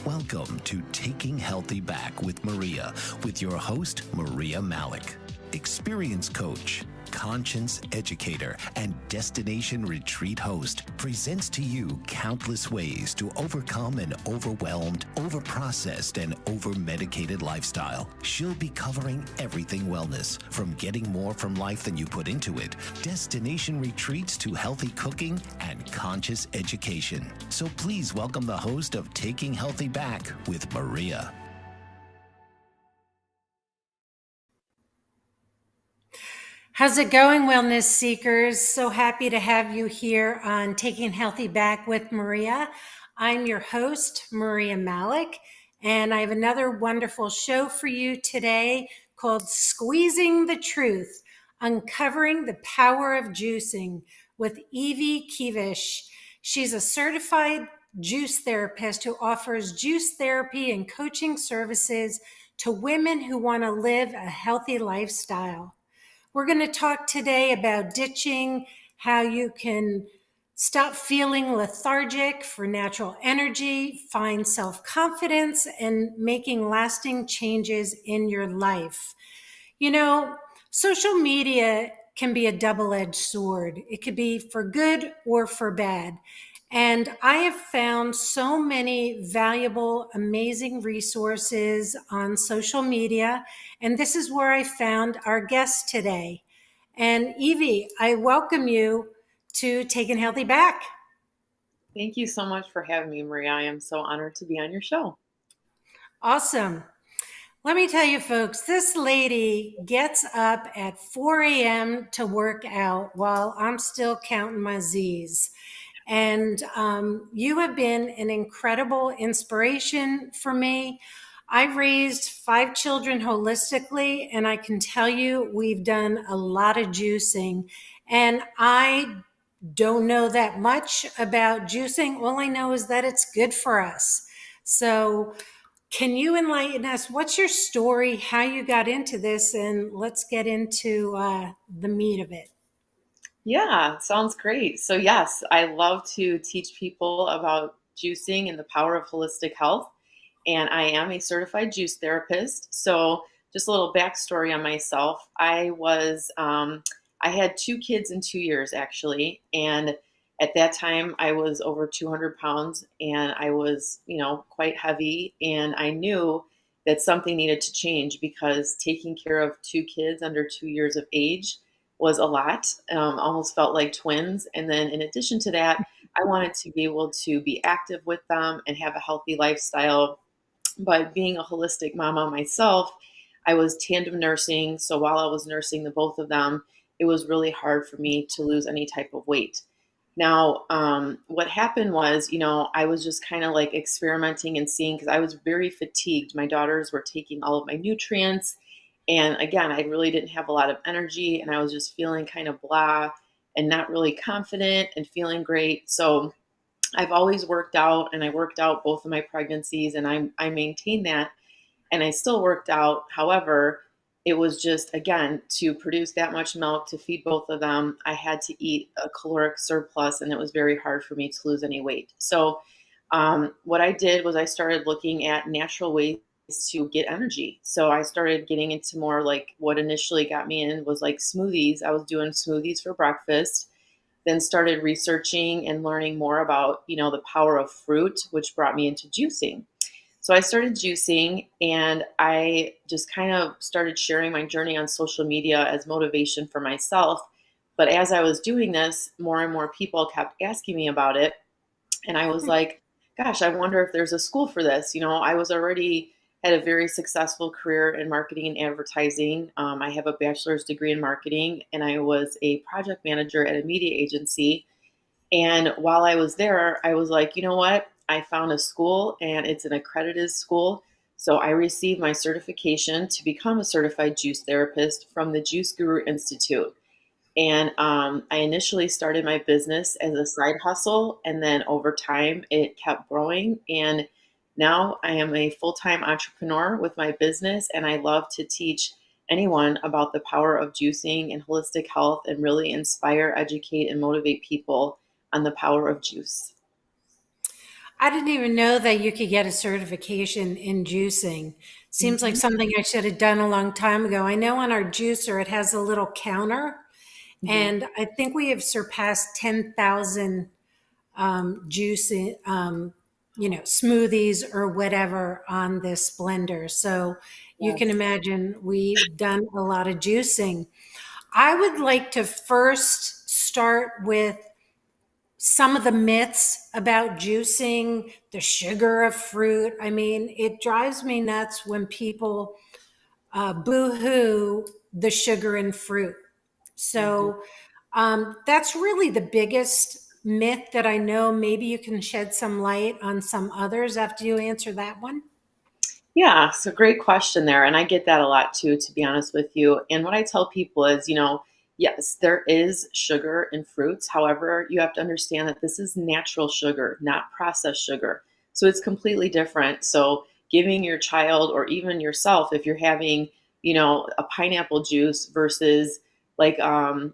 Welcome to Taking Healthy Back with Maria, with your host, Maria Malec, experience coach, conscience educator, and destination retreat host, presents to you countless ways to overcome an overwhelmed, overprocessed, and overmedicated lifestyle. She'll be covering everything wellness, from getting more from life than you put into it, destination retreats to healthy cooking and conscious education. So please welcome the host of Taking Healthy Back with Maria. How's it going, wellness seekers? So happy to have you here on Taking Healthy Back with Maria. I'm your host, Maria Malec, and I have another wonderful show for you today called Squeezing the Truth, Uncovering the Power of Juicing with Evie Kevish. She's a certified juice therapist who offers juice therapy and coaching services to women who want to live a healthy lifestyle. We're going to talk today about ditching, how you can stop feeling lethargic for natural energy, find self-confidence, and making lasting changes in your life. You know, social media can be a double-edged sword. It could be for good or for bad. And I have found so many valuable, amazing resources on social media. And this is where I found our guest today. And Evie, I welcome you to Taking Healthy Back. Thank you so much for having me, Maria. I am so honored to be on your show. Awesome. Let me tell you, folks, this lady gets up at 4 a.m. to work out while I'm still counting my Z's. And you have been an incredible inspiration for me. I raised 5 children holistically, and I can tell you we've done a lot of juicing. And I don't know that much about juicing. All I know is that it's good for us. So can you enlighten us? What's your story, how you got into this, and let's get into the meat of it. Yeah, sounds great. So, yes, I love to teach people about juicing and the power of holistic health. And I am a certified juice therapist. So, just a little backstory on myself. I had 2 kids in 2 years, actually. And at that time, I was over 200 pounds and I was, quite heavy. And I knew that something needed to change because taking care of 2 kids under 2 years of age was a lot, almost felt like twins. And then in addition to that, I wanted to be able to be active with them and have a healthy lifestyle. But being a holistic mama myself, I was tandem nursing. So while I was nursing the both of them, it was really hard for me to lose any type of weight. Now, what happened was, I was just kind of like experimenting and seeing because I was very fatigued. My daughters were taking all of my nutrients. And again, I really didn't have a lot of energy and I was just feeling kind of blah and not really confident and feeling great. So I've always worked out and I worked out both of my pregnancies and I maintained that and I still worked out. However, it was just, again, to produce that much milk to feed both of them, I had to eat a caloric surplus and it was very hard for me to lose any weight. So what I did was I started looking at natural ways to get energy. So I started getting into more like what initially got me in was like smoothies. I was doing smoothies for breakfast, then started researching and learning more about, the power of fruit, which brought me into juicing. So I started juicing and I just kind of started sharing my journey on social media as motivation for myself. But as I was doing this, more and more people kept asking me about it. And I was like, gosh, I wonder if there's a school for this. I was already had a very successful career in marketing and advertising. I have a bachelor's degree in marketing and I was a project manager at a media agency. And while I was there, I was like, you know what? I found a school and it's an accredited school. So I received my certification to become a certified juice therapist from the Juice Guru Institute. And I initially started my business as a side hustle. And then over time, it kept growing. And now I am a full-time entrepreneur with my business. And I love to teach anyone about the power of juicing and holistic health and really inspire, educate, and motivate people on the power of juice. I didn't even know that you could get a certification in juicing. Seems like Mhm. something I should have done a long time ago. I know on our juicer it has a little counter, Mhm. and I think we have surpassed 10,000 juice, smoothies or whatever on this blender. So you can Yes. imagine we've done a lot of juicing. I would like to first start with some of the myths about juicing, the sugar of fruit. I mean, it drives me nuts when people boo-hoo the sugar in fruit. Mhm. So that's really the biggest myth that I know. Maybe you can shed some light on some others after you answer that one. Yeah, so great question there. And I get that a lot too, to be honest with you. And what I tell people is, yes, there is sugar in fruits. However, you have to understand that this is natural sugar, not processed sugar. So it's completely different. So giving your child or even yourself, if you're having, a pineapple juice versus like, a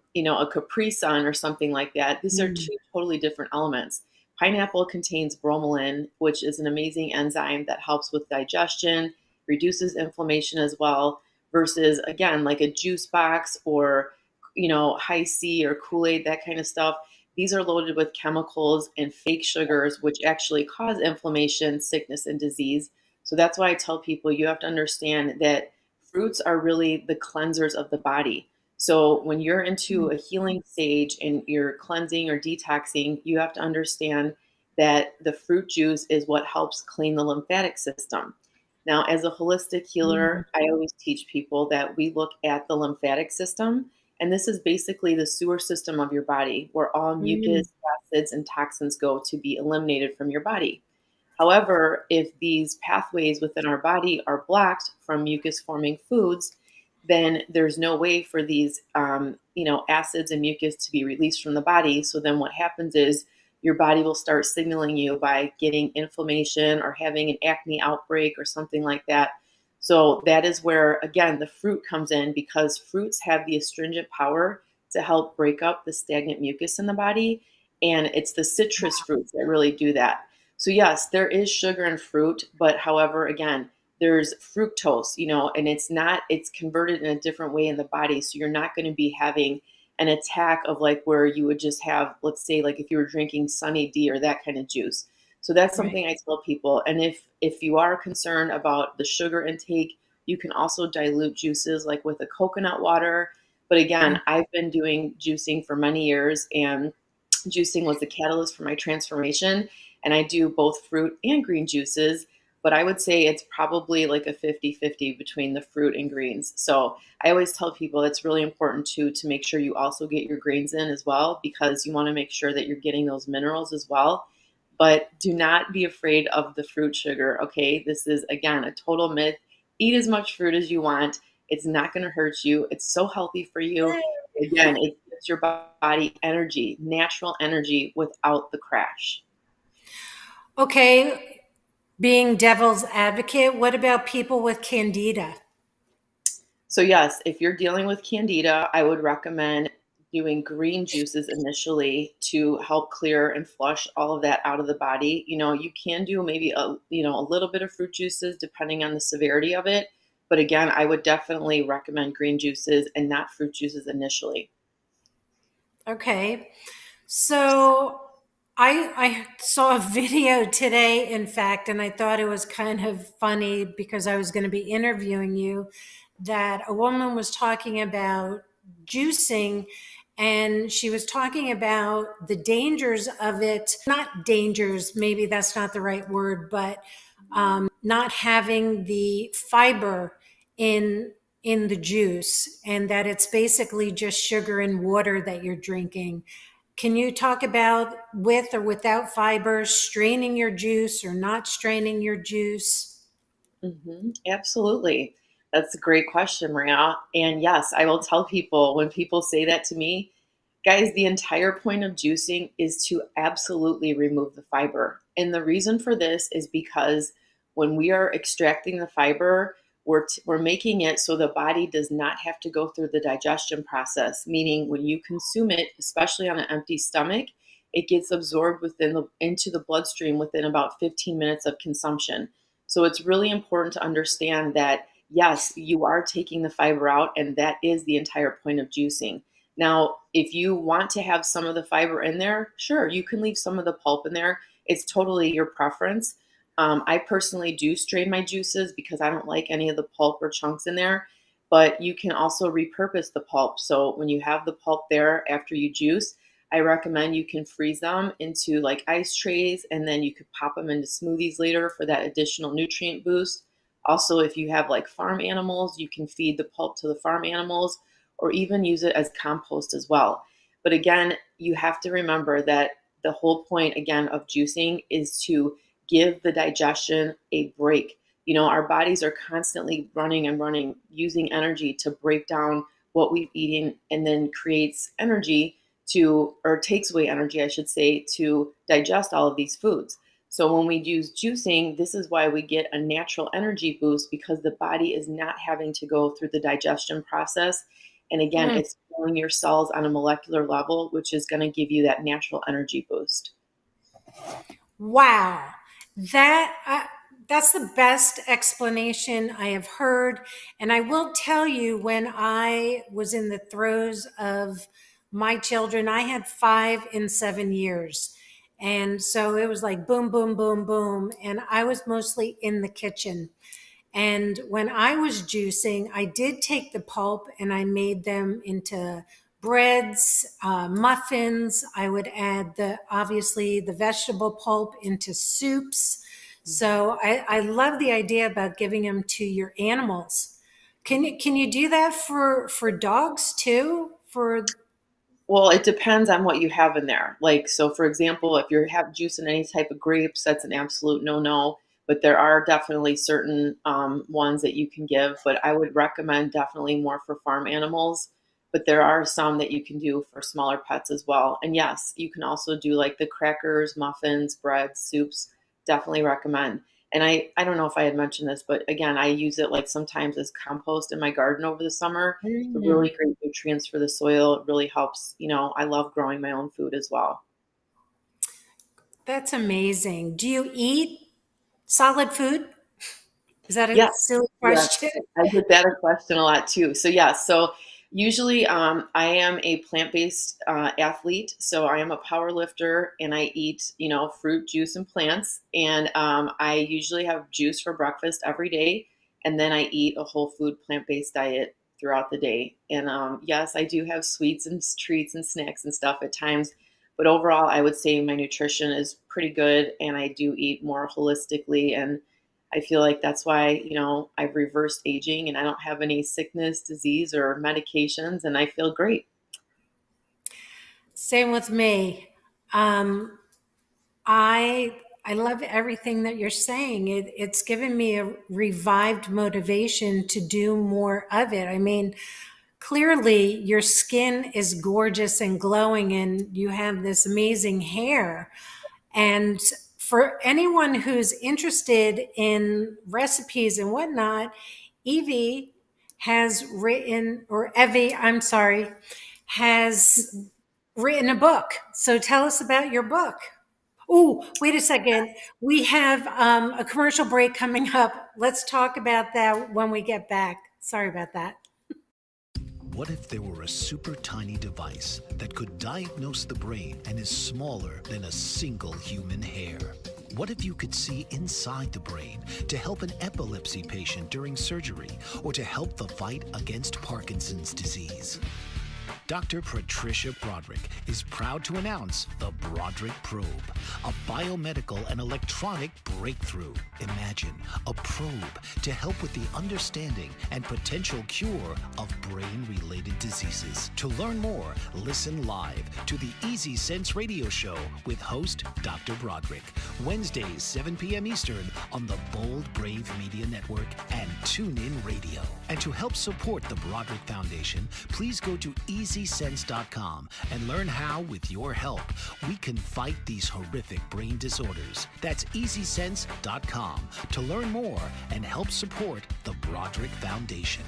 Capri Sun or something like that, these are Mm. two totally different elements. Pineapple contains bromelain, which is an amazing enzyme that helps with digestion, reduces inflammation as well, versus again, like a juice box or high C or Kool-Aid, that kind of stuff. These are loaded with chemicals and fake sugars, which actually cause inflammation, sickness, and disease. So that's why I tell people you have to understand that fruits are really the cleansers of the body. So when you're into a healing stage and you're cleansing or detoxing, you have to understand that the fruit juice is what helps clean the lymphatic system. Now, as a holistic healer, I always teach people that we look at the lymphatic system, and this is basically the sewer system of your body where all Mm. mucus, acids, and toxins go to be eliminated from your body. However, if these pathways within our body are blocked from mucus forming foods, then there's no way for these, acids and mucus to be released from the body. So then what happens is your body will start signaling you by getting inflammation or having an acne outbreak or something like that. So that is where, again, the fruit comes in because fruits have the astringent power to help break up the stagnant mucus in the body. And it's the citrus fruits that really do that. So yes, there is sugar in fruit, but however, again, there's fructose, and it's converted in a different way in the body. So you're not going to be having an attack of like where you would just have, let's say, like if you were drinking Sunny D or that kind of juice. So that's Right. something I tell people. And if you are concerned about the sugar intake, you can also dilute juices like with a coconut water. But again, I've been doing juicing for many years, and juicing was the catalyst for my transformation. And I do both fruit and green juices, but I would say it's probably like a 50-50 between the fruit and greens. So I always tell people it's really important to make sure you also get your greens in as well, because you want to make sure that you're getting those minerals as well. But do not be afraid of the fruit sugar, okay? This is, again, a total myth. Eat as much fruit as you want. It's not going to hurt you. It's so healthy for you. Again, it gives your body energy, natural energy without the crash. Okay, being devil's advocate, what about people with candida? So, yes, if you're dealing with candida, I would recommend doing green juices initially to help clear and flush all of that out of the body. You can do maybe a little bit of fruit juices depending on the severity of it. But again, I would definitely recommend green juices and not fruit juices initially. Okay. So I saw a video today, in fact, and I thought it was kind of funny because I was going to be interviewing you, that a woman was talking about juicing, and she was talking about the dangers of it. Not dangers, maybe that's not the right word, but not having the fiber in the juice, and that it's basically just sugar and water that you're drinking. Can you talk about with or without fiber, straining your juice or not straining your juice? Absolutely. That's a great question, Maria. And yes, I will tell people when people say that to me, guys, the entire point of juicing is to absolutely remove the fiber. And the reason for this is because when we are extracting the fiber, we're making it so the body does not have to go through the digestion process, meaning when you consume it, especially on an empty stomach, it gets absorbed into the bloodstream within about 15 minutes of consumption. So it's really important to understand that yes, you are taking the fiber out, and that is the entire point of juicing. Now, if you want to have some of the fiber in there, sure, you can leave some of the pulp in there. It's totally your preference. I personally do strain my juices because I don't like any of the pulp or chunks in there, but you can also repurpose the pulp. So when you have the pulp there after you juice, I recommend you can freeze them into like ice trays, and then you could pop them into smoothies later for that additional nutrient boost. Also, if you have like farm animals, you can feed the pulp to the farm animals or even use it as compost as well. But again, you have to remember that the whole point again of juicing is to give the digestion a break. Our bodies are constantly running and running, using energy to break down what we've eaten, and then creates energy or takes away energy, I should say, to digest all of these foods. So when we use juicing, this is why we get a natural energy boost, because the body is not having to go through the digestion process. And again, Mm. it's filling your cells on a molecular level, which is going to give you that natural energy boost. Wow, that that's the best explanation I have heard. And I will tell you, when I was in the throes of my children, I had 5 in 7 years, and so it was like boom, boom, boom, boom, and I was mostly in the kitchen. And when I was juicing, I did take the pulp and I made them into breads, muffins. I would add obviously the vegetable pulp into soups. So I love the idea about giving them to your animals. Can you do that for dogs too? Well, it depends on what you have in there. Like, so for example, if you have juice in any type of grapes, that's an absolute no-no. But there are definitely certain ones that you can give. But I would recommend definitely more for farm animals. But there are some that you can do for smaller pets as well. And yes, you can also do like the crackers, muffins, breads, soups. Definitely recommend. And I don't know if I had mentioned this, but again, I use it like sometimes as compost in my garden over the summer. The Mm, really great nutrients for the soil. It really helps. I love growing my own food as well. that's amazing. Do you eat solid food? Is that a Yes, silly yes. question? I get that a question a lot too. So yeah, so usually I am a plant-based athlete. So I am a power lifter, and I eat, fruit, juice, and plants. And I usually have juice for breakfast every day, and then I eat a whole food plant-based diet throughout the day. And yes, I do have sweets and treats and snacks and stuff at times. But overall, I would say my nutrition is pretty good, and I do eat more holistically. And I feel like that's why, I've reversed aging and I don't have any sickness, disease, or medications, and I feel great. Same with me. Um, I love everything that you're saying. It's given me a revived motivation to do more of it. I mean, clearly your skin is gorgeous and glowing, and you have this amazing hair. And for anyone who's interested in recipes and whatnot, Evie has written, or Evie, I'm sorry, has written a book. So tell us about your book. Oh, wait a second. We have a commercial break coming up. Let's talk about that when we get back. Sorry about that. What if there were a super tiny device that could diagnose the brain and is smaller than a single human hair? What if you could see inside the brain to help an epilepsy patient during surgery, or to help the fight against Parkinson's disease? Dr. Patricia Broderick is proud to announce the Broderick Probe, a biomedical and electronic breakthrough. Imagine a probe to help with the understanding and potential cure of brain-related diseases. To learn more, listen live to the Easy Sense radio show with host Dr. Broderick, Wednesdays 7 p.m. Eastern on the Bold Brave Media Network and TuneIn Radio. And to help support the Broderick Foundation, please go to EasySense.com and learn how, with your help, we can fight these horrific brain disorders. That's EasySense.com to learn more and help support the Broderick Foundation.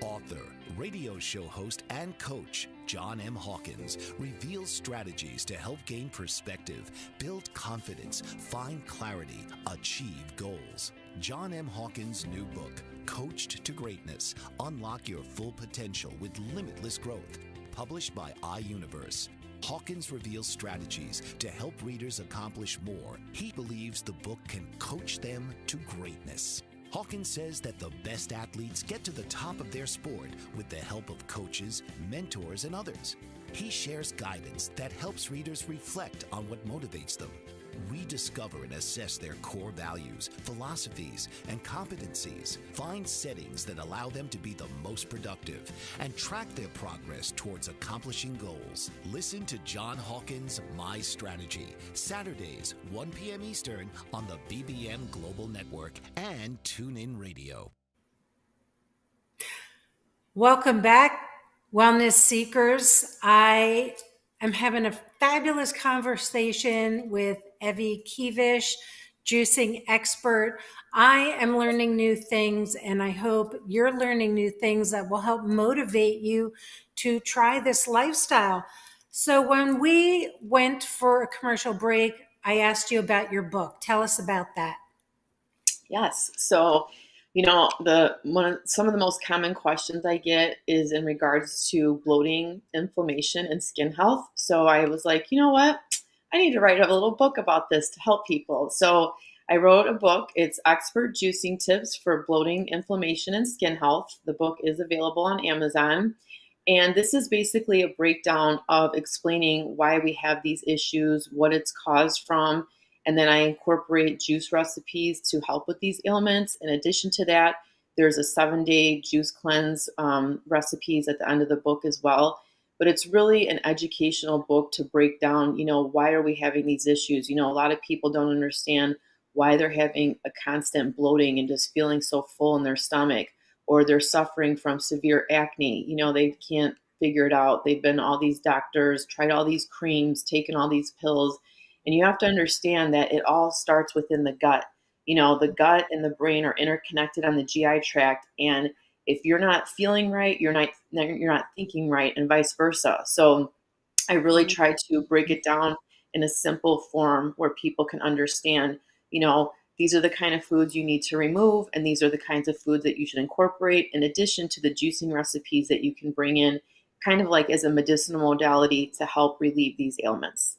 Author, Radio show host and coach John M. Hawkins reveals strategies to help gain perspective, build confidence, find clarity, achieve goals. John M. Hawkins' new book, Coached to Greatness, Unlock Your Full Potential with Limitless Growth, published by iUniverse. Hawkins reveals strategies to help readers accomplish more. He believes the book can coach them to greatness. Hawkins says that the best athletes get to the top of their sport with the help of coaches, mentors, and others. He shares guidance that helps readers reflect on what motivates them, rediscover and assess their core values, philosophies, and competencies, find settings that allow them to be the most productive, and track their progress towards accomplishing goals. Listen to John Hawkins' My Strategy, Saturdays, 1 p.m. Eastern on the BBM Global Network and TuneIn Radio. Welcome back, Wellness Seekers. I am having a fabulous conversation with Evie Kevish, juicing expert. I am learning new things, and I hope you're learning new things that will help motivate you to try this lifestyle. So when we went for a commercial break, I asked you about your book. Tell us about that. Yes. So, some of the most common questions I get is in regards to bloating, inflammation, and skin health. So I was like, you know what? I need to write a little book about this to help people. So I wrote a book. It's Expert Juicing Tips for Bloating, Inflammation, and Skin Health. The book is available on Amazon. And this is basically a breakdown of explaining why we have these issues, what it's caused from, and then I incorporate juice recipes to help with these ailments. In addition to that, there's a 7-day juice cleanse recipes at the end of the book as well. But it's really an educational book to break down, why are we having these issues? A lot of people don't understand why they're having a constant bloating and just feeling so full in their stomach, or they're suffering from severe acne. They can't figure it out. They've been to all these doctors, tried all these creams, taken all these pills. And you have to understand that it all starts within the gut. The gut and the brain are interconnected on the GI tract. And if you're not feeling right, you're not thinking right, and vice versa. So I really try to break it down in a simple form where people can understand, these are the kind of foods you need to remove, and these are the kinds of foods that you should incorporate, in addition to the juicing recipes that you can bring in kind of like as a medicinal modality to help relieve these ailments.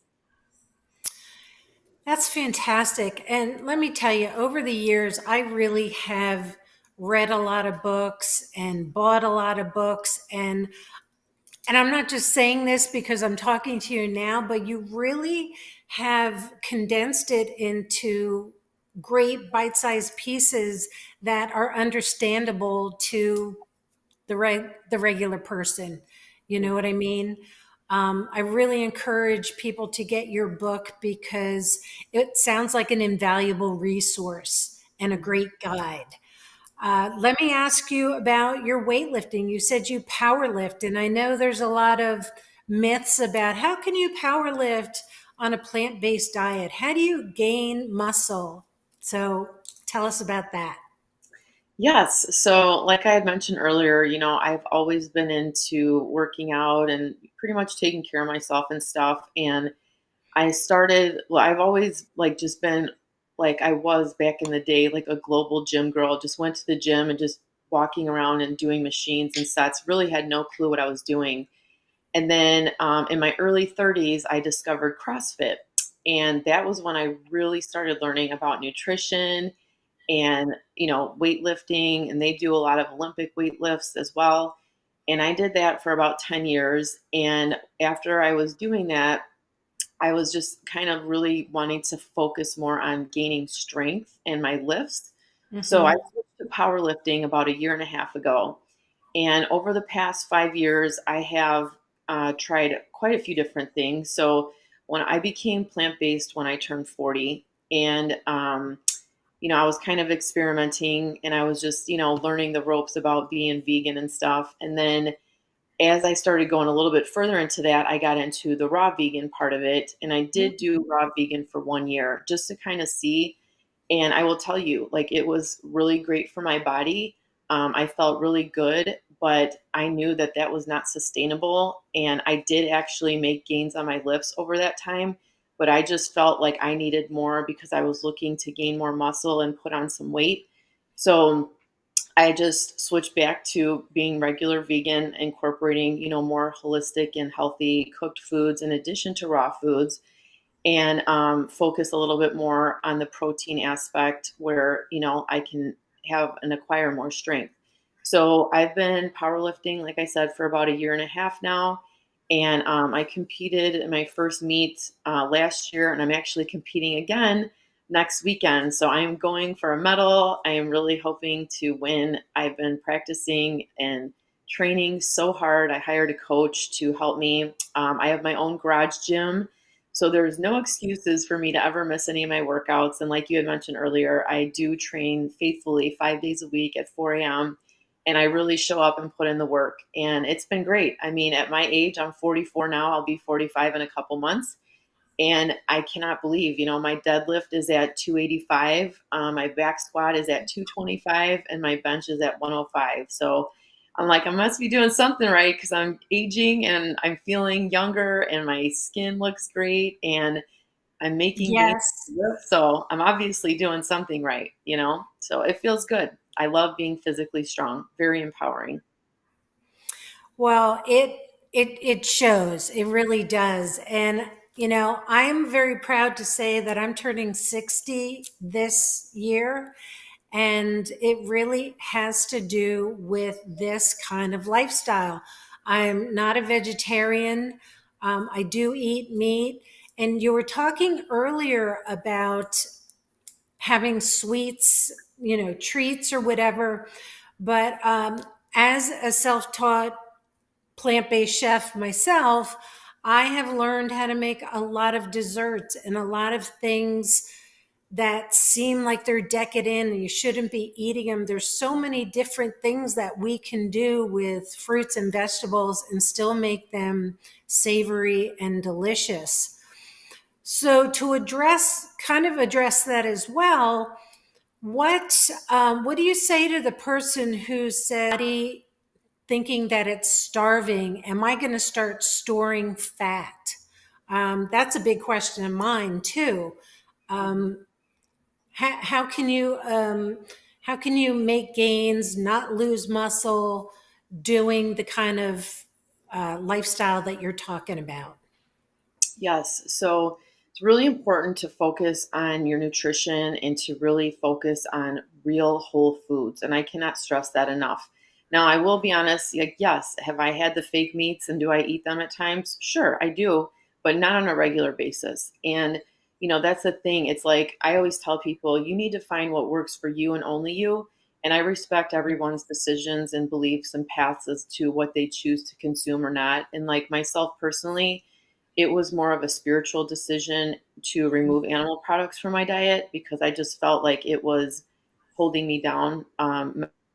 That's fantastic. And let me tell you, over the years, I really have read a lot of books and bought a lot of books. And I'm not just saying this because I'm talking to you now, but you really have condensed it into great bite-sized pieces that are understandable to the regular person. You know what I mean? I really encourage people to get your book because it sounds like an invaluable resource and a great guide. Let me ask you about your weightlifting. You said you power lift, and I know there's a lot of myths about how can you power lift on a plant-based diet? How do you gain muscle? So tell us about that. Yes. So, like I had mentioned earlier, I've always been into working out and pretty much taking care of myself and stuff. And I've always just been like I was back in the day, like a global gym girl, just went to the gym and just walking around and doing machines and sets, really had no clue what I was doing. And then in my early 30s, I discovered CrossFit. And that was when I really started learning about nutrition and weightlifting, and they do a lot of Olympic weight lifts as well. And I did that for about 10 years. And after I was doing that, I was just kind of really wanting to focus more on gaining strength in my lifts. So I switched to powerlifting about a year and a half ago. And over the past 5 years, I have tried quite a few different things. So when I became plant-based when I turned 40, and I was kind of experimenting, and I was just, learning the ropes about being vegan and stuff. And then as I started going a little bit further into that, I got into the raw vegan part of it. And I did do raw vegan for 1 year just to kind of see. And I will tell you, like, it was really great for my body. I felt really good, but I knew that that was not sustainable. And I did actually make gains on my lips over that time, but I just felt like I needed more because I was looking to gain more muscle and put on some weight. So I just switched back to being regular vegan, incorporating, more holistic and healthy cooked foods in addition to raw foods, and focus a little bit more on the protein aspect where I can have and acquire more strength. So I've been powerlifting, like I said, for about a year and a half now, and I competed in my first meet last year, and I'm actually competing again next weekend. So I'm going for a medal. I am really hoping to win. I've been practicing and training so hard. I hired a coach to help me. I have my own garage gym, so there's no excuses for me to ever miss any of my workouts. And like you had mentioned earlier, I do train faithfully 5 days a week at 4 a.m. And I really show up and put in the work. And it's been great. I mean, at my age, I'm 44 now. I'll be 45 in a couple months. And I cannot believe, my deadlift is at 285, my back squat is at 225, and my bench is at 105. So I'm like, I must be doing something right because I'm aging and I'm feeling younger and my skin looks great and I'm making gains. Yes. So I'm obviously doing something right. So it feels good. I love being physically strong, very empowering. Well, it shows. It really does. And I'm very proud to say that I'm turning 60 this year, and it really has to do with this kind of lifestyle. I'm not a vegetarian. I do eat meat. And you were talking earlier about having sweets, treats or whatever. But as a self taught plant based chef myself, I have learned how to make a lot of desserts and a lot of things that seem like they're decadent and you shouldn't be eating them. There's so many different things that we can do with fruits and vegetables and still make them savory and delicious. So to address that as well, what do you say to the person who said, thinking that it's starving, am I going to start storing fat? That's a big question of mine too. Um, how can you make gains, not lose muscle, doing the kind of lifestyle that you're talking about? Yes. So it's really important to focus on your nutrition and to really focus on real whole foods. And I cannot stress that enough. Now, I will be honest, like, yes, have I had the fake meats and do I eat them at times? Sure, I do, but not on a regular basis. And, that's the thing. It's like I always tell people, you need to find what works for you and only you. And I respect everyone's decisions and beliefs and paths as to what they choose to consume or not. And like myself personally, it was more of a spiritual decision to remove animal products from my diet because I just felt like it was holding me down,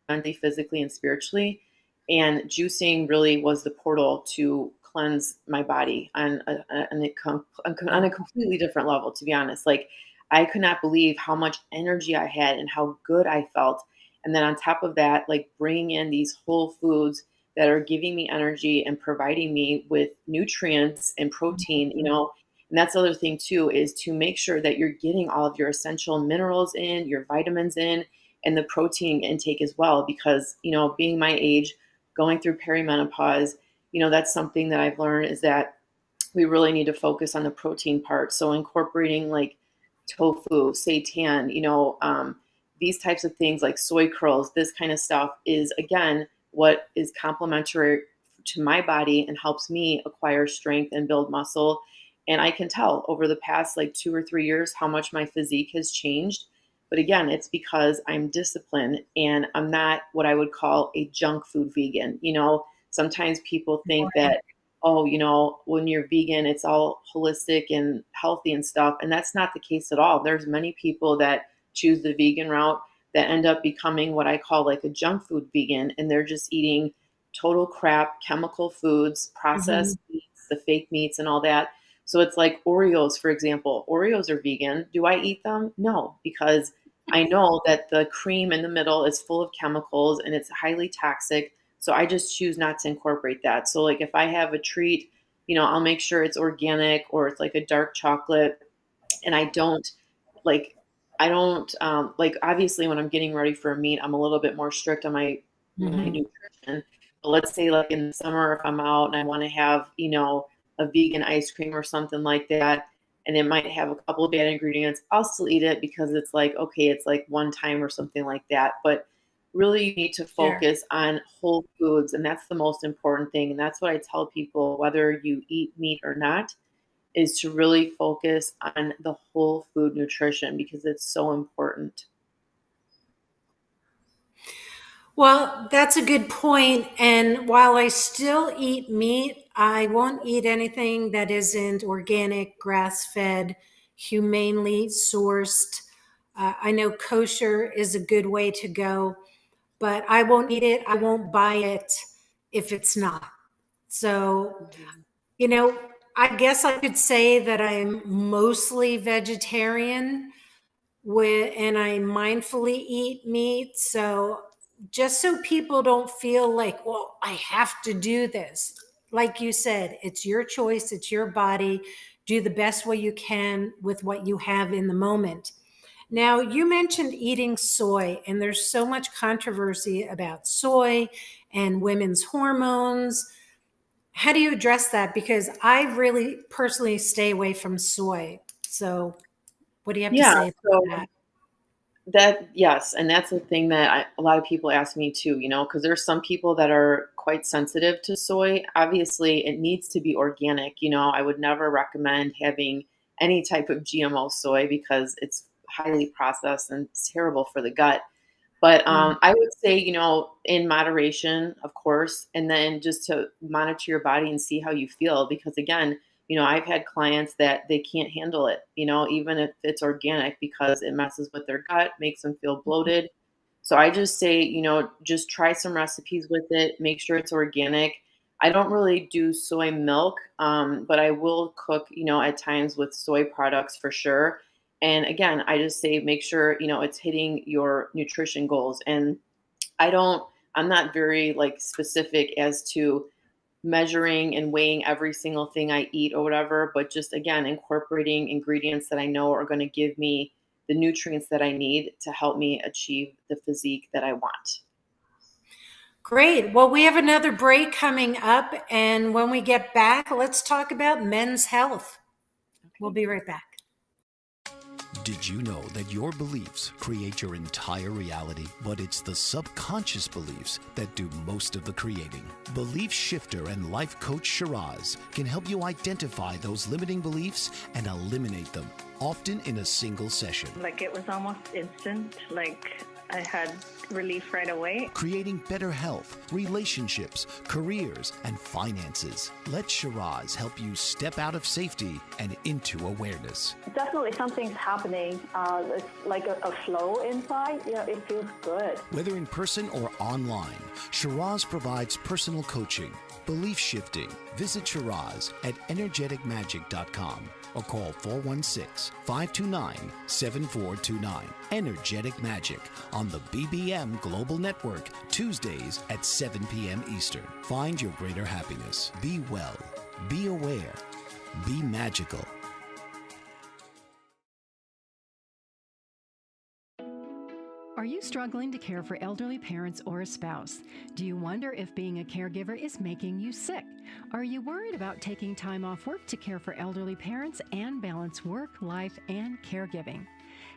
mentally, physically, and spiritually. And juicing really was the portal to cleanse my body on a completely different level, to be honest. Like, I could not believe how much energy I had and how good I felt. And then on top of that, like bringing in these whole foods that are giving me energy and providing me with nutrients and protein. And that's the other thing too, is to make sure that you're getting all of your essential minerals in, your vitamins in, and the protein intake as well. Because, being my age, going through perimenopause, that's something that I've learned is that we really need to focus on the protein part. So incorporating like tofu, seitan, these types of things like soy curls, this kind of stuff is again what is complementary to my body and helps me acquire strength and build muscle. And I can tell over the past like 2 or 3 years how much my physique has changed. But again, it's because I'm disciplined and I'm not what I would call a junk food vegan. Sometimes people think that, oh, when you're vegan, it's all holistic and healthy and stuff. And that's not the case at all. There's many people that choose the vegan route that end up becoming what I call like a junk food vegan. And they're just eating total crap, chemical foods, Mhm. processed meats, the fake meats, and all that. So it's like Oreos, for example. Oreos are vegan. Do I eat them? No, because I know that the cream in the middle is full of chemicals and it's highly toxic. So I just choose not to incorporate that. So like if I have a treat, I'll make sure it's organic or it's like a dark chocolate, and like I don't like obviously when I'm getting ready for a meet, I'm a little bit more strict on my Hmm. nutrition. But let's say like in the summer if I'm out and I want to have, a vegan ice cream or something like that, and it might have a couple of bad ingredients, I'll still eat it because it's like okay, it's like one time or something like that. But really you need to Sure. focus on whole foods, and that's the most important thing. And that's what I tell people, whether you eat meat or not, is to really focus on the whole food nutrition because it's so important. Well, that's a good point. And while I still eat meat, I won't eat anything that isn't organic, grass fed, humanely sourced. I know kosher is a good way to go, but I won't eat it. I won't buy it if it's not. So, Mhm. you know, I guess I could say that I'm mostly vegetarian and I mindfully eat meat. So just so people don't feel like, well, I have to do this. Like you said, it's your choice, it's your body. Do the best way you can with what you have in the moment. Now, you mentioned eating soy, and there's so much controversy about soy and women's hormones. How do you address that? Because I really personally stay away from soy. So, what do you have to Yeah, say about so that? that yes, and that's the thing that a lot of people ask me too, because there's some people that are quite sensitive to soy. Obviously, it needs to be organic. I would never recommend having any type of GMO soy because it's highly processed and it's terrible for the gut. But Mm. I would say, in moderation, of course, and then just to monitor your body and see how you feel. Because again, I've had clients that they can't handle it, even if it's organic because it messes with their gut, makes them feel bloated. So I just say, just try some recipes with it, make sure it's organic. I don't really do soy milk, but I will cook, at times with soy products for sure. And again, I just say make sure, it's hitting your nutrition goals. And I don't, I'm not very like specific as to measuring and weighing every single thing I eat or whatever, but just again, incorporating ingredients that I know are going to give me the nutrients that I need to help me achieve the physique that I want. Great. Well, we have another break coming up. And when we get back, let's talk about men's health. We'll Okay. be right back. Did you know that your beliefs create your entire reality, but it's the subconscious beliefs that do most of the creating? Belief shifter and life coach Shiraz can help you identify those limiting beliefs and eliminate them, often in a single session. Like it was almost instant, like I had relief right away. Creating better health, relationships, careers, and finances. Let Shiraz help you step out of safety and into awareness. Definitely something's happening. It's like a flow inside. It feels good. Whether in person or online, Shiraz provides personal coaching, belief shifting. Visit Shiraz at energeticmagic.com or call 416-529-7429. Energetic Magic on the BBM Global Network, Tuesdays at 7 p.m. Eastern. Find your greater happiness. Be well. Be aware. Be magical. Are you struggling to care for elderly parents or a spouse? Do you wonder if being a caregiver is making you sick? Are you worried about taking time off work to care for elderly parents and balance work, life, and caregiving?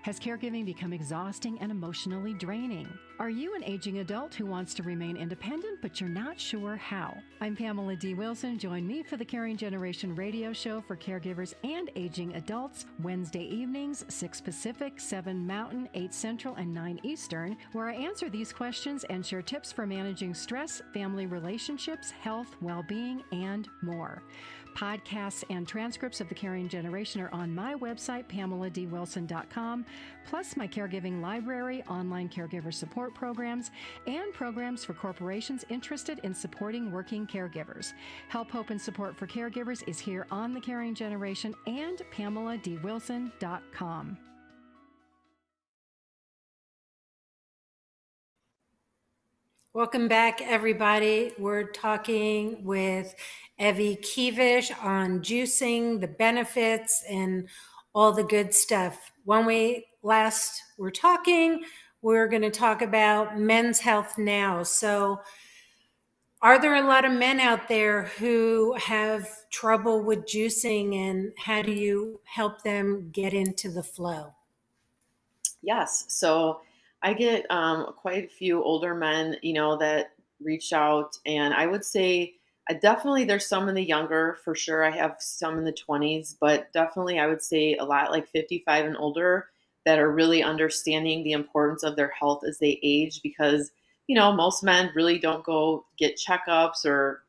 Has caregiving become exhausting and emotionally draining? Are you an aging adult who wants to remain independent, but you're not sure how? I'm Pamela D. Wilson. Join me for the Caring Generation radio show for caregivers and aging adults, Wednesday evenings, 6 Pacific, 7 Mountain, 8 Central, and 9 Eastern, where I answer these questions and share tips for managing stress, family relationships, health, well-being, and more. Podcasts and transcripts of the Caring Generation are on my website, PamelaDWilson.com, plus my caregiving library, online caregiver support programs, and programs for corporations interested in supporting working caregivers. Help, hope, and support for caregivers is here on the Caring Generation and PamelaDWilson.com. Welcome back, everybody. We're talking with Evie Kevish on juicing, the benefits, and all the good stuff. When we last were talking, we're going to talk about men's health now. So, are there a lot of men out there who have trouble with juicing, and how do you help them get into the flow? Yes. So I get quite a few older men, that reach out, and I would say definitely there's some in the younger for sure. I have some in the 20s, but definitely I would say a lot like 55 and older that are really understanding the importance of their health as they age because, most men really don't go get checkups or,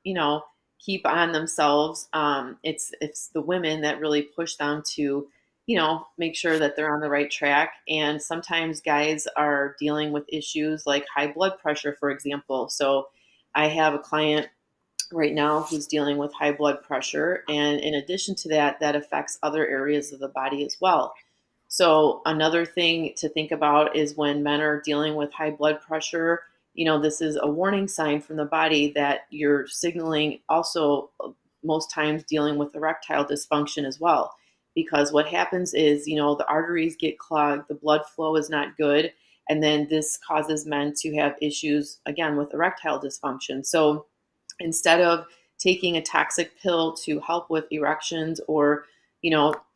keep on themselves. It's the women that really push them to make sure that they're on the right track. And sometimes guys are dealing with issues like high blood pressure, for example. So I have a client right now who's dealing with high blood pressure. And in addition to that, that affects other areas of the body as well. So another thing to think about is when men are dealing with high blood pressure, this is a warning sign from the body that you're signaling also most times dealing with erectile dysfunction as well. Because what happens is, the arteries get clogged, the blood flow is not good, and then this causes men to have issues again with erectile dysfunction. So instead of taking a toxic pill to help with erections or,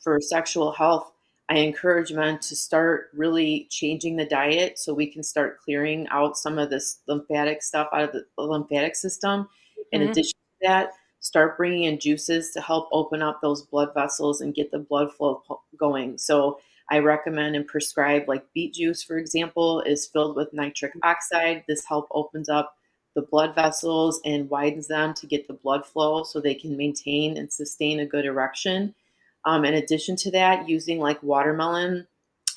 for sexual health, I encourage men to start really changing the diet so we can start clearing out some of this lymphatic stuff out of the lymphatic system. In Mhm. addition to that, start bringing in juices to help open up those blood vessels and get the blood flow going. So I recommend and prescribe like beet juice, for example, is filled with nitric oxide. This help opens up the blood vessels and widens them to get the blood flow so they can maintain and sustain a good erection. In addition to that, using like watermelon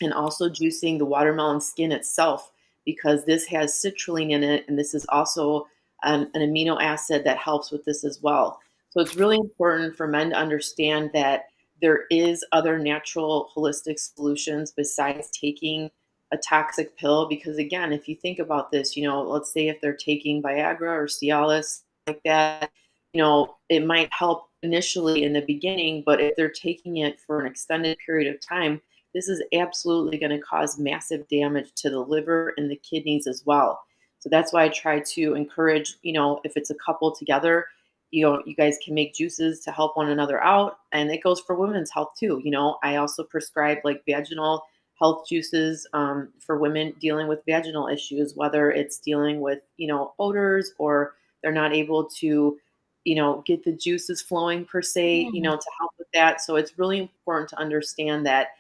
and also juicing the watermelon skin itself because this has citrulline in it, and this is also an amino acid that helps with this as well. So it's really important for men to understand that there is other natural holistic solutions besides taking a toxic pill because again, if you think about this, let's say if they're taking Viagra or Cialis like that, it might help initially in the beginning, but if they're taking it for an extended period of time, this is absolutely going to cause massive damage to the liver and the kidneys as well. So that's why I try to encourage, if it's a couple together, you guys can make juices to help one another out. And it goes for women's health too. I also prescribe like vaginal health juices for women dealing with vaginal issues, whether it's dealing with, odors or they're not able to, get the juices flowing per se, to help with that. So it's really important to understand that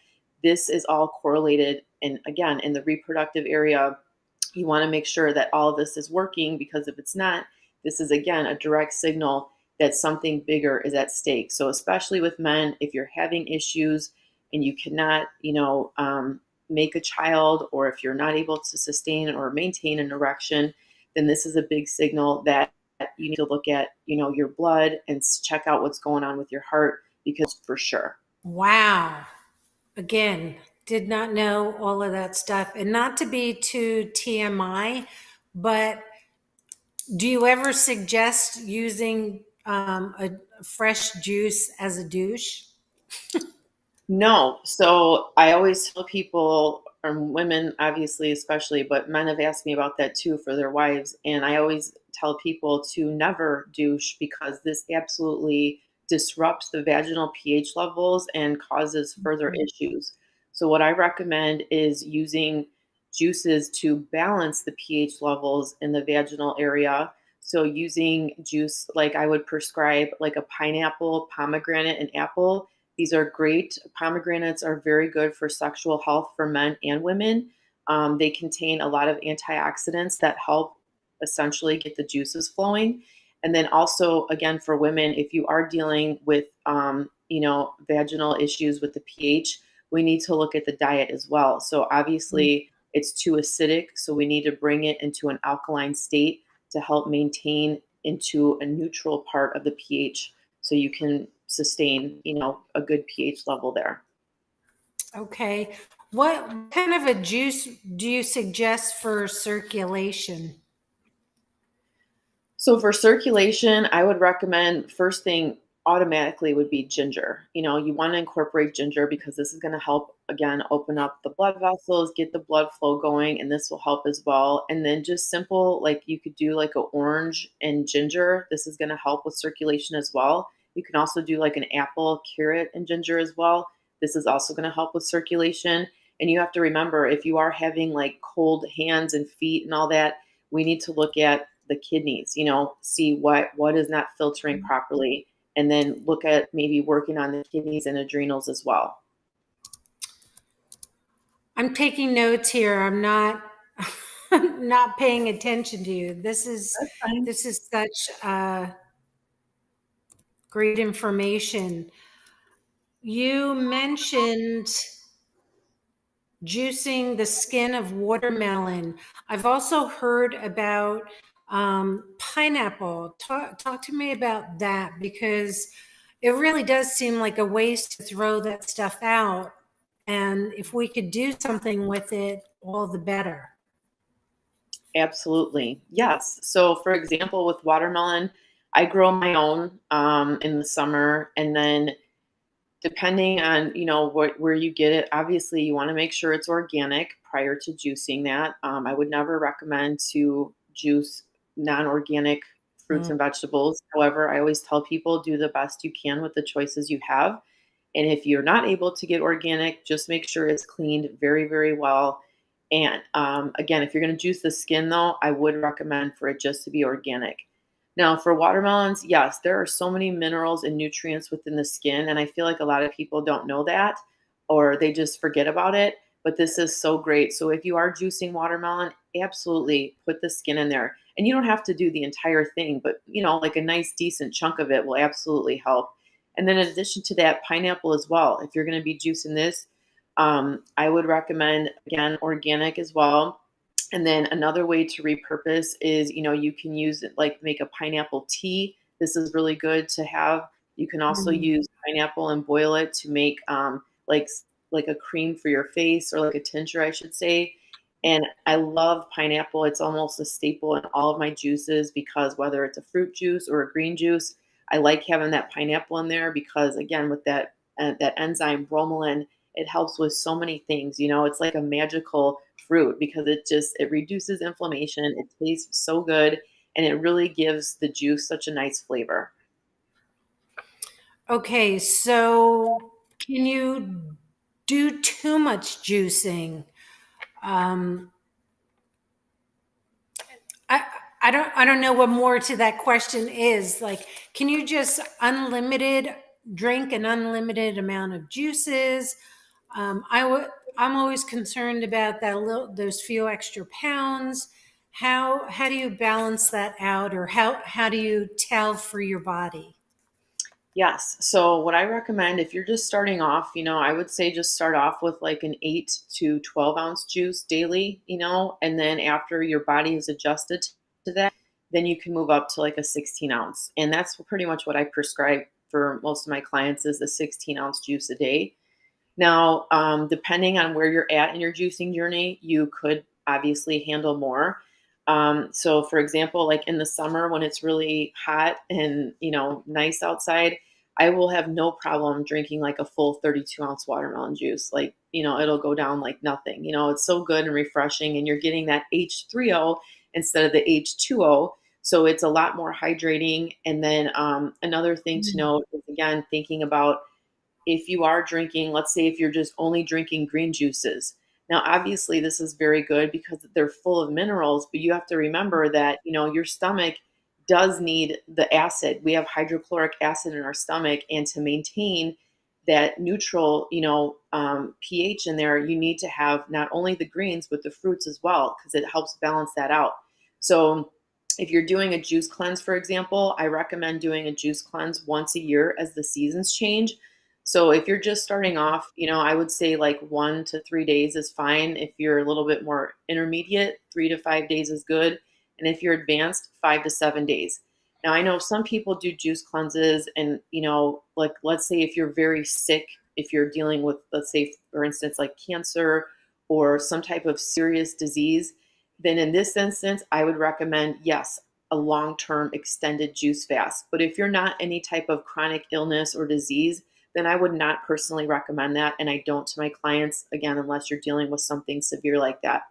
this is all correlated. And again, in the reproductive area, you want to make sure that all of this is working because if it's not, this is again a direct signal that something bigger is at stake. So especially with men, if you're having issues and you cannot, make a child, or if you're not able to sustain or maintain an erection, then this is a big signal that you need to look at, your blood and check out what's going on with your heart because for sure. Wow. Again, did not know all of that stuff. And not to be too TMI, but do you ever suggest using a fresh juice as a douche? No. So I always tell people, or women obviously, especially, but men have asked me about that too for their wives. And I always tell people to never douche because this absolutely disrupts the vaginal pH levels and causes further issues. So what I recommend is using juices to balance the pH levels in the vaginal area. So using juice, like I would prescribe like a pineapple, pomegranate, and apple. These are great. Pomegranates are very good for sexual health for men and women. They contain a lot of antioxidants that help essentially get the juices flowing. And then also, again, for women, if you are dealing with, vaginal issues with the pH, we need to look at the diet as well. So obviously, it's too acidic, so we need to bring it into an alkaline state to help maintain into a neutral part of the pH so you can sustain, a good pH level there. Okay. What kind of a juice do you suggest for circulation? So for circulation, I would recommend first thing automatically would be ginger. You want to incorporate ginger because this is going to help again open up the blood vessels, get the blood flow going, and this will help as well. And then just simple, like you could do like an orange and ginger. This is going to help with circulation as well. You can also do like an apple, carrot, and ginger as well. This is also going to help with circulation. And you have to remember if you are having like cold hands and feet and all that, we need to look at the kidneys, see what is not filtering properly, and then look at maybe working on the kidneys and adrenals as well. I'm taking notes here. I'm not not paying attention to you. That's fine. This is such great information. You mentioned juicing the skin of watermelon. I've also heard about pineapple. Talk to me about that, because it really does seem like a waste to throw that stuff out. And if we could do something with it, all the better. Absolutely. Yes. So, for example, with watermelon, I grow my own in the summer. And then depending on, where you get it, obviously you want to make sure it's organic prior to juicing that. I would never recommend to juice non-organic fruits and vegetables. However, I always tell people do the best you can with the choices you have. And if you're not able to get organic, just make sure it's cleaned very, very well. And again, if you're going to juice the skin, though, I would recommend for it just to be organic. Now, for watermelons, yes, there are so many minerals and nutrients within the skin. And I feel like a lot of people don't know that or they just forget about it. But this is so great. So if you are juicing watermelon, absolutely put the skin in there. And you don't have to do the entire thing, but like a nice decent chunk of it will absolutely help. And then in addition to that, pineapple as well. If you're going to be juicing this, I would recommend, again, organic as well. And then another way to repurpose is, you can use it like make a pineapple tea. This is really good to have. You can also use pineapple and boil it to make like like a cream for your face, or like a tincture, I should say. And I love pineapple. It's almost a staple in all of my juices because whether it's a fruit juice or a green juice, I like having that pineapple in there because again, with that enzyme bromelain, it helps with so many things. It's like a magical fruit because it reduces inflammation. It tastes so good, and it really gives the juice such a nice flavor. Okay, so can you do too much juicing? Um, I, I don't know what more to that question is. Like, can you just drink an unlimited amount of juices? I'm always concerned about those few extra pounds. How do you balance that out, or how do you tell for your body? Yes. So what I recommend if you're just starting off, I would say just start off with like an 8 to 12 ounce juice daily, and then after your body is adjusted to that, then you can move up to like a 16 ounce. And that's pretty much what I prescribe for most of my clients is a 16-ounce juice a day. Now, depending on where you're at in your juicing journey, you could obviously handle more. So for example, like in the summer when it's really hot and, nice outside, I will have no problem drinking like a full 32-ounce watermelon juice. Like, it'll go down like nothing. It's so good and refreshing, and you're getting that H3O instead of the H2O. So it's a lot more hydrating. And then another thing to note is, again, thinking about if you are drinking, let's say if you're just only drinking green juices. Now, obviously, this is very good because they're full of minerals, but you have to remember that, your stomach does need the acid. We have hydrochloric acid in our stomach, and to maintain that neutral, pH in there, you need to have not only the greens, but the fruits as well, because it helps balance that out. So if you're doing a juice cleanse, for example, I recommend doing a juice cleanse once a year as the seasons change. So if you're just starting off, I would say like 1 to 3 days is fine. If you're a little bit more intermediate, 3 to 5 days is good. And if you're advanced, 5 to 7 days. Now I know some people do juice cleanses and, like let's say if you're very sick, if you're dealing with, let's say, for instance, like cancer or some type of serious disease, then in this instance, I would recommend, yes, a long-term extended juice fast. But if you're not any type of chronic illness or disease, then I would not personally recommend that. And I don't to my clients, again, unless you're dealing with something severe like that.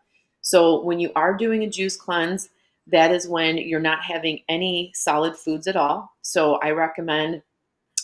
So when you are doing a juice cleanse, that is when you're not having any solid foods at all. So I recommend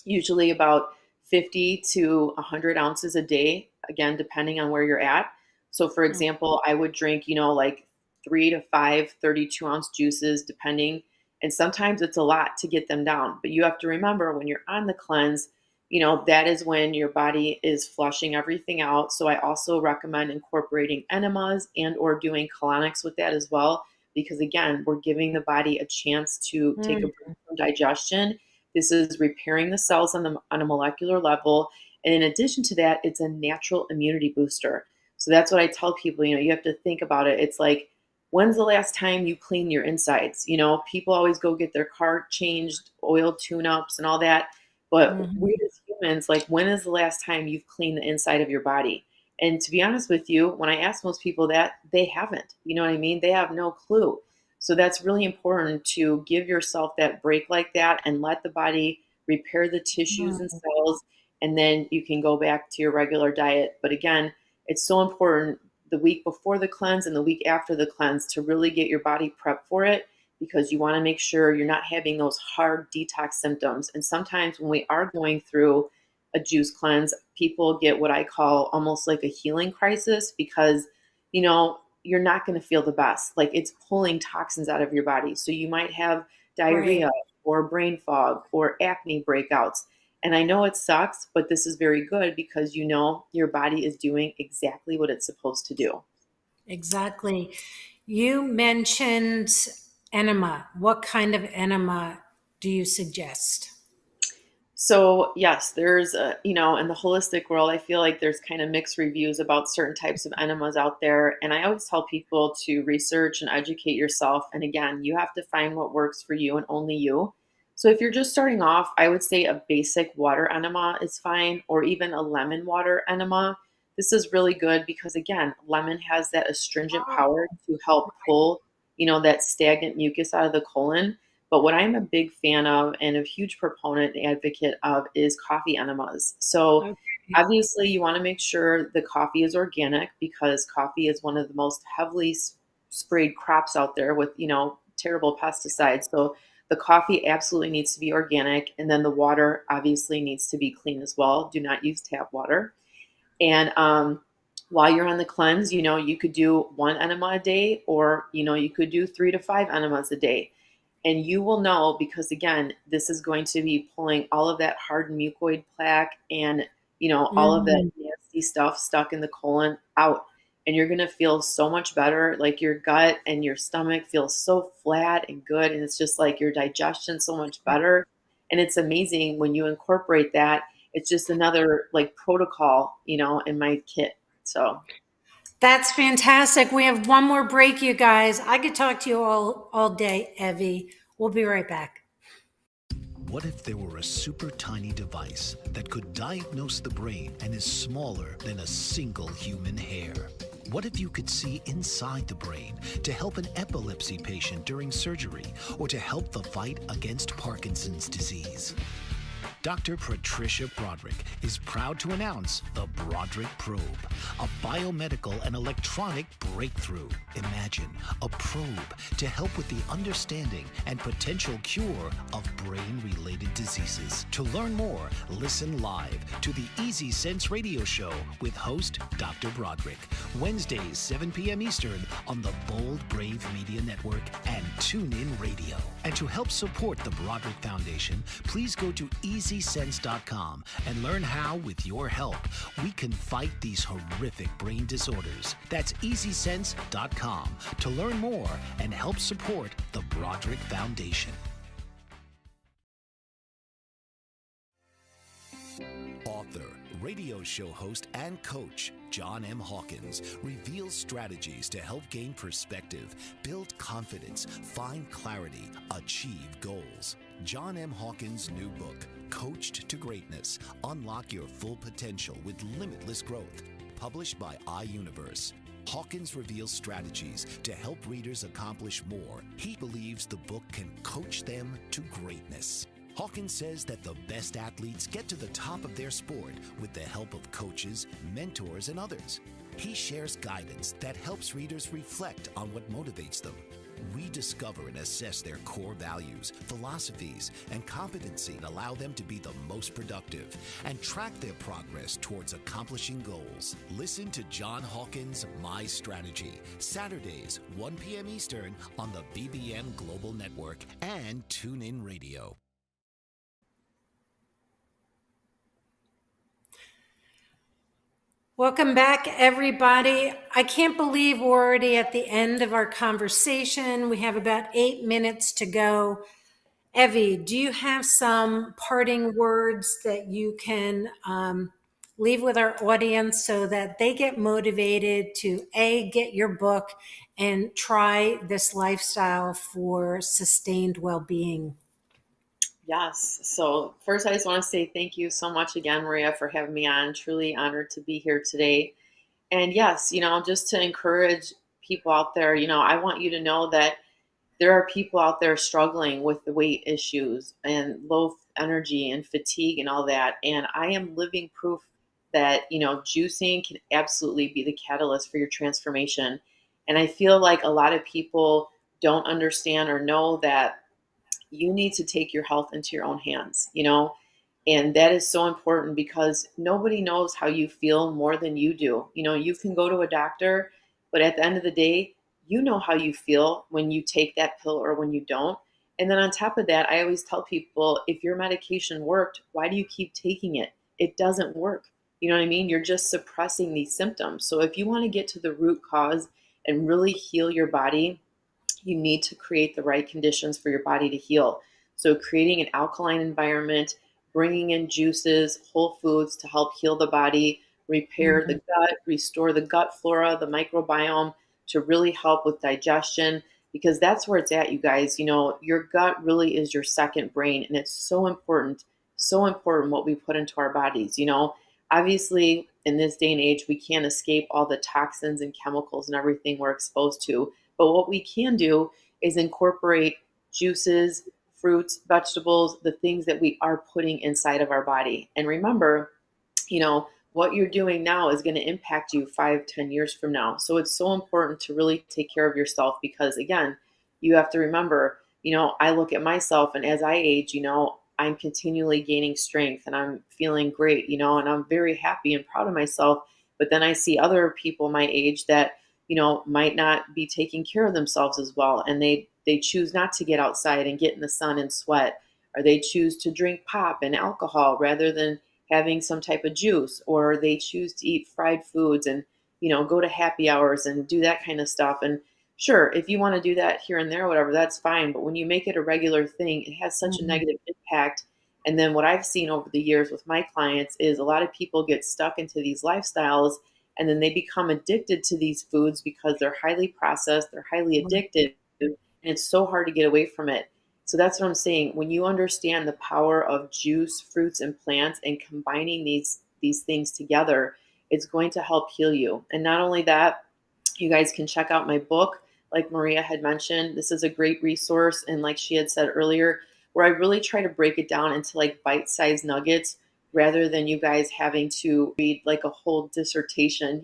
usually about 50 to 100 ounces a day, again, depending on where you're at. So, for example, I would drink, like 3 to 5 32-ounce juices, depending. And sometimes it's a lot to get them down. But you have to remember when you're on the cleanse, that is when your body is flushing everything out. So I also recommend incorporating enemas and or doing colonics with that as well. Because again, we're giving the body a chance to take a break from digestion. This is repairing the cells on a molecular level. And in addition to that, it's a natural immunity booster. So that's what I tell people, you have to think about it. It's like, when's the last time you clean your insides? People always go get their car changed, oil tune-ups and all that. But we as humans, like, when is the last time you've cleaned the inside of your body? And to be honest with you, when I ask most people that, they haven't. You know what I mean? They have no clue. So that's really important to give yourself that break like that and let the body repair the tissues and cells, and then you can go back to your regular diet. But again, it's so important the week before the cleanse and the week after the cleanse to really get your body prepped for it, because you want to make sure you're not having those hard detox symptoms. And sometimes when we are going through a juice cleanse, people get what I call almost like a healing crisis, because, you're not going to feel the best. Like, it's pulling toxins out of your body. So you might have diarrhea or brain fog or acne breakouts. And I know it sucks, but this is very good because your body is doing exactly what it's supposed to do. Exactly. You mentioned enema. What kind of enema do you suggest? So yes, there's in the holistic world, I feel like there's kind of mixed reviews about certain types of enemas out there. And I always tell people to research and educate yourself. And again, you have to find what works for you and only you. So if you're just starting off, I would say a basic water enema is fine, or even a lemon water enema. This is really good because again, lemon has that astringent power to help pull, that stagnant mucus out of the colon. But what I'm a big fan of and a huge proponent and advocate of is coffee enemas. So obviously you want to make sure the coffee is organic, because coffee is one of the most heavily sprayed crops out there with, terrible pesticides. So the coffee absolutely needs to be organic. And then the water obviously needs to be clean as well. Do not use tap water. And while you're on the cleanse, you could do one enema a day, or, you could do 3 to 5 enemas a day. And you will know, because again, this is going to be pulling all of that hard mucoid plaque and, all of that nasty stuff stuck in the colon out. And you're going to feel so much better. Like, your gut and your stomach feels so flat and good. And it's just like your digestion so much better. And it's amazing when you incorporate that. It's just another like protocol, in my kit. So That's fantastic. We have one more break, you guys. I could talk to you all day, Evie. We'll be right back. What if there were a super tiny device that could diagnose the brain and is smaller than a single human hair? What if you could see inside the brain to help an epilepsy patient during surgery, or to help the fight against Parkinson's disease? Dr. Patricia Broderick is proud to announce the Broderick Probe, a biomedical and electronic breakthrough. Imagine a probe to help with the understanding and potential cure of brain-related diseases. To learn more, listen live to the Easy Sense radio show with host Dr. Broderick, Wednesdays 7 p.m. Eastern on the Bold Brave Media Network and TuneIn Radio. And to help support the Broderick Foundation, please go to EasySense.com and learn how, with your help, we can fight these horrific brain disorders. That's EasySense.com to learn more and help support the Broderick Foundation. Author, radio show host, and coach John M. Hawkins reveals strategies to help gain perspective, build confidence, find clarity, achieve goals. John M. Hawkins' new book, Coached to Greatness, Unlock Your Full Potential with Limitless Growth, published by iUniverse. Hawkins reveals strategies to help readers accomplish more. He believes the book can coach them to greatness. Hawkins says that the best athletes get to the top of their sport with the help of coaches, mentors, and others. He shares guidance that helps readers reflect on what motivates them, rediscover and assess their core values, philosophies, and competency and allow them to be the most productive, and track their progress towards accomplishing goals. Listen to John Hawkins' My Strategy, Saturdays, 1 p.m. Eastern on the BBM Global Network and TuneIn Radio. Welcome back, everybody. I can't believe we're already at the end of our conversation. We have about 8 minutes to go. Evie, do you have some parting words that you can leave with our audience so that they get motivated to A, get your book and try this lifestyle for sustained well-being? Yes. So first, I just want to say thank you so much again, Maria, for having me on. Truly honored to be here today. And yes, just to encourage people out there, I want you to know that there are people out there struggling with the weight issues and low energy and fatigue and all that. And I am living proof that, juicing can absolutely be the catalyst for your transformation. And I feel like a lot of people don't understand or know that you need to take your health into your own hands, and that is so important because nobody knows how you feel more than you do. You can go to a doctor, but at the end of the day, you know how you feel when you take that pill or when you don't. And then on top of that, I always tell people, if your medication worked, why do you keep taking it? It doesn't work. You know what I mean? You're just suppressing these symptoms. So if you want to get to the root cause and really heal your body, you need to create the right conditions for your body to heal. So creating an alkaline environment, bringing in juices, whole foods to help heal the body, repair the gut, restore the gut flora, the microbiome to really help with digestion, because that's where it's at, you guys. Your gut really is your second brain, and it's so important what we put into our bodies. Obviously, in this day and age, we can't escape all the toxins and chemicals and everything we're exposed to. But what we can do is incorporate juices, fruits, vegetables, the things that we are putting inside of our body. And remember, what you're doing now is going to impact you 5, 10 years from now. So it's so important to really take care of yourself because, again, you have to remember, I look at myself, and as I age, I'm continually gaining strength and I'm feeling great, and I'm very happy and proud of myself. But then I see other people my age that, might not be taking care of themselves as well. And they choose not to get outside and get in the sun and sweat, or they choose to drink pop and alcohol rather than having some type of juice, or they choose to eat fried foods and, go to happy hours and do that kind of stuff. And sure, if you want to do that here and there, whatever, that's fine. But when you make it a regular thing, it has such a negative impact. And then what I've seen over the years with my clients is a lot of people get stuck into these lifestyles, and then they become addicted to these foods because they're highly processed, they're highly addicted, and it's so hard to get away from it. So that's what I'm saying. When you understand the power of juice, fruits, and plants and combining these things together, it's going to help heal you. And not only that, you guys can check out my book. Like Maria had mentioned, this is a great resource. And like she had said earlier, where I really try to break it down into like bite-sized nuggets rather than you guys having to read like a whole dissertation.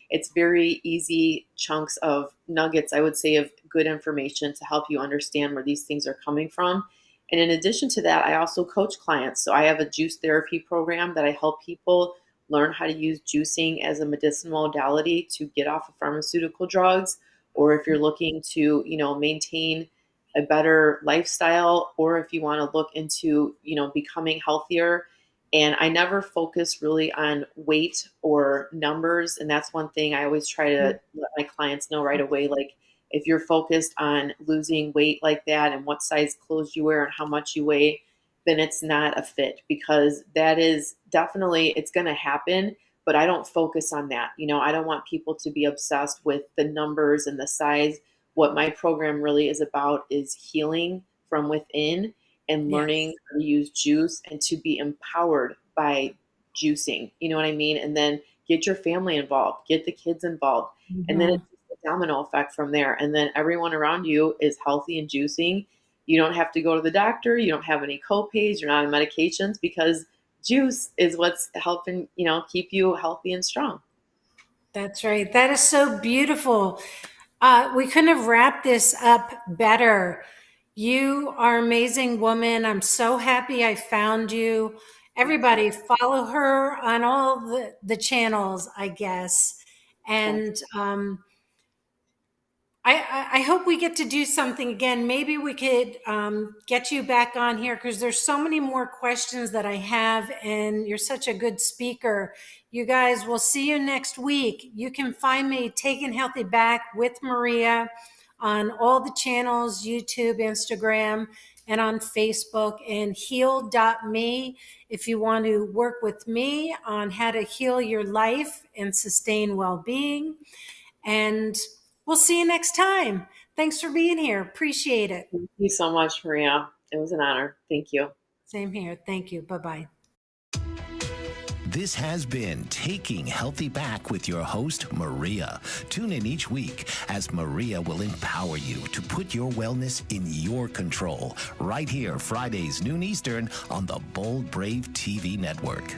It's very easy chunks of nuggets, I would say, of good information to help you understand where these things are coming from. And in addition to that, I also coach clients. So I have a juice therapy program that I help people learn how to use juicing as a medicinal modality to get off of pharmaceutical drugs, or if you're looking to, maintain a better lifestyle, or if you want to look into, becoming healthier. And I never focus really on weight or numbers. And that's one thing I always try to let my clients know right away. Like, if you're focused on losing weight like that and what size clothes you wear and how much you weigh, then it's not a fit, because that is definitely, it's going to happen. But I don't focus on that. I don't want people to be obsessed with the numbers and the size. What my program really is about is healing from within and learning how to use juice and to be empowered by juicing. You know what I mean? And then get your family involved, get the kids involved. And then Mhm. it's a domino effect from there. And then everyone around you is healthy and juicing. You don't have to go to the doctor. You don't have any co-pays. You're not on medications because juice is what's helping, keep you healthy and strong. That's right. That is so beautiful. We couldn't have wrapped this up better. You are an amazing woman. I'm so happy I found you. Everybody follow her on all the channels, I guess. And I hope we get to do something again. Maybe we could get you back on here because there's so many more questions that I have, and you're such a good speaker. You guys, we'll see you next week. You can find me Taking Healthy Back with Maria on all the channels, YouTube, Instagram, and on Facebook, and heal.me if you want to work with me on how to heal your life and sustain well-being. And we'll see you next time. Thanks for being here. Appreciate it. Thank you so much, Maria. It was an honor. Thank you. Same here. Thank you. Bye-bye. This has been Taking Healthy Back with your host, Maria. Tune in each week as Maria will empower you to put your wellness in your control. Right here, Fridays, noon Eastern, on the Bold Brave TV network.